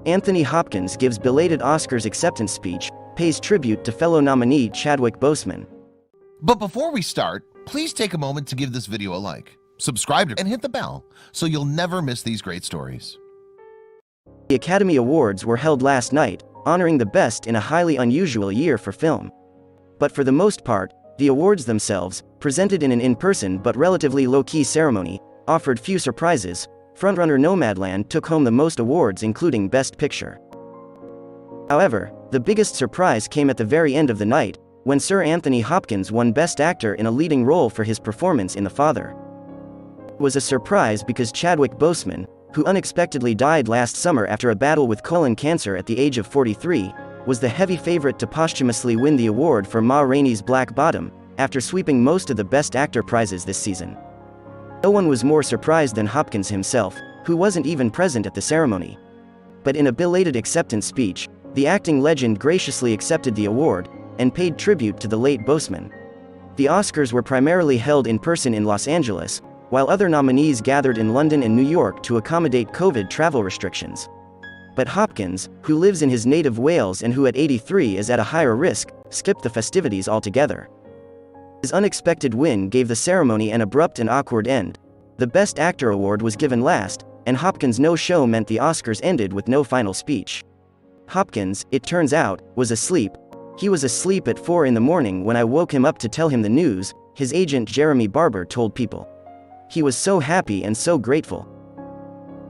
Anthony Hopkins gives belated Oscars acceptance speech, pays tribute to fellow nominee Chadwick Boseman. But before we start, please take a moment to give this video a like, subscribe, and hit the bell so you'll never miss these great stories. The Academy Awards were held last night, honoring the best in a highly unusual year for film. But for the most part, the awards themselves, presented in an in-person but relatively low-key ceremony, offered few surprises. Frontrunner Nomadland took home the most awards, including Best Picture. However, the biggest surprise came at the very end of the night, when Sir Anthony Hopkins won Best Actor in a leading role for his performance in The Father. It was a surprise because Chadwick Boseman, who unexpectedly died last summer after a battle with colon cancer at the age of 43, was the heavy favorite to posthumously win the award for Ma Rainey's Black Bottom, after sweeping most of the Best Actor prizes this season. No one was more surprised than Hopkins himself, who wasn't even present at the ceremony. But in a belated acceptance speech, the acting legend graciously accepted the award, and paid tribute to the late Boseman. The Oscars were primarily held in person in Los Angeles, while other nominees gathered in London and New York to accommodate COVID travel restrictions. But Hopkins, who lives in his native Wales and who at 83 is at a higher risk, skipped the festivities altogether. His unexpected win gave the ceremony an abrupt and awkward end. The Best Actor award was given last, and Hopkins' no-show meant the Oscars ended with no final speech. Hopkins, it turns out, was asleep. He was asleep at 4 in the morning when I woke him up to tell him the news, his agent Jeremy Barber told People. He was so happy and so grateful.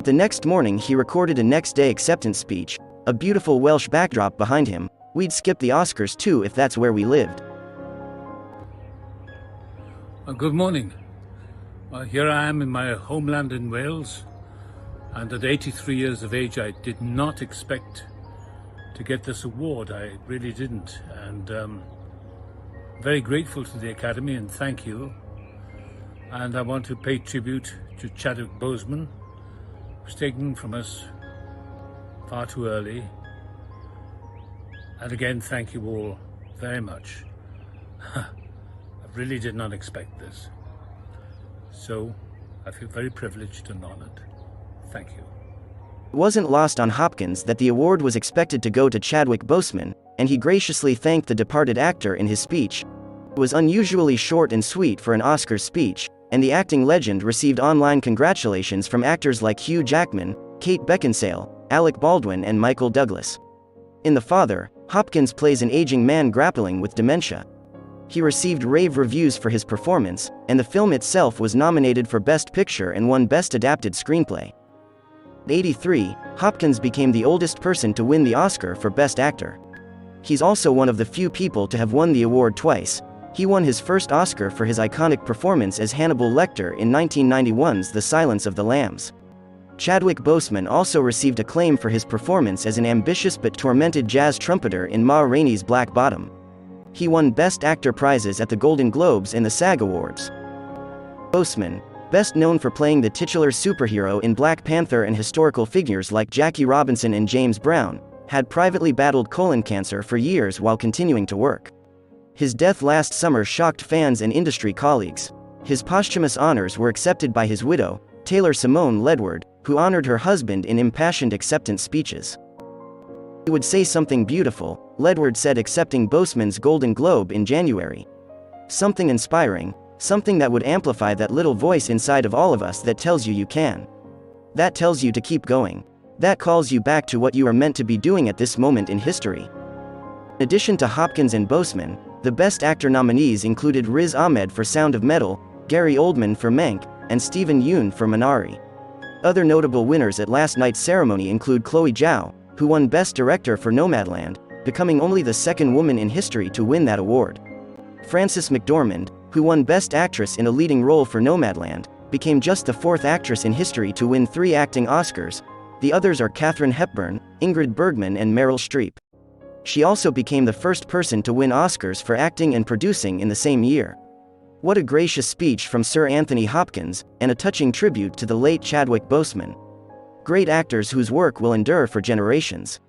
The next morning he recorded a next-day acceptance speech, a beautiful Welsh backdrop behind him. We'd skip the Oscars too if that's where we lived. Good morning. Here I am in my homeland in Wales, and at 83 years of age I did not expect to get this award. I really didn't, and very grateful to the Academy and thank you. And I want to pay tribute to Chadwick Boseman, who's taken from us far too early. And again, thank you all very much. I really did not expect this. So I feel very privileged and honored. Thank you. It wasn't lost on Hopkins that the award was expected to go to Chadwick Boseman, and he graciously thanked the departed actor in his speech. It was unusually short and sweet for an Oscars speech, and the acting legend received online congratulations from actors like Hugh Jackman, Kate Beckinsale, Alec Baldwin and Michael Douglas. In The Father, Hopkins plays an aging man grappling with dementia. He received rave reviews for his performance, and the film itself was nominated for Best Picture and won Best Adapted Screenplay. At 83, Hopkins became the oldest person to win the Oscar for Best Actor. He's also one of the few people to have won the award twice. He won his first Oscar for his iconic performance as Hannibal Lecter in 1991's The Silence of the Lambs. Chadwick Boseman also received acclaim for his performance as an ambitious but tormented jazz trumpeter in Ma Rainey's Black Bottom. He won Best Actor prizes at the Golden Globes and the SAG Awards. Boseman, best known for playing the titular superhero in Black Panther and historical figures like Jackie Robinson and James Brown, had privately battled colon cancer for years while continuing to work. His death last summer shocked fans and industry colleagues. His posthumous honors were accepted by his widow, Taylor Simone Ledward, who honored her husband in impassioned acceptance speeches. "He would say something beautiful," Ledward said, accepting Boseman's Golden Globe in January. "Something inspiring, something that would amplify that little voice inside of all of us that tells you you can. That tells you to keep going. That calls you back to what you are meant to be doing at this moment in history." In addition to Hopkins and Boseman, the Best Actor nominees included Riz Ahmed for Sound of Metal, Gary Oldman for Mank, and Stephen Yeun for Minari. Other notable winners at last night's ceremony include Chloe Zhao, who won Best Director for Nomadland, becoming only the second woman in history to win that award. Frances McDormand, who won Best Actress in a leading role for Nomadland, became just the fourth actress in history to win 3 acting Oscars. The others are Katharine Hepburn, Ingrid Bergman and Meryl Streep. She also became the first person to win Oscars for acting and producing in the same year. What a gracious speech from Sir Anthony Hopkins, and a touching tribute to the late Chadwick Boseman. Great actors whose work will endure for generations.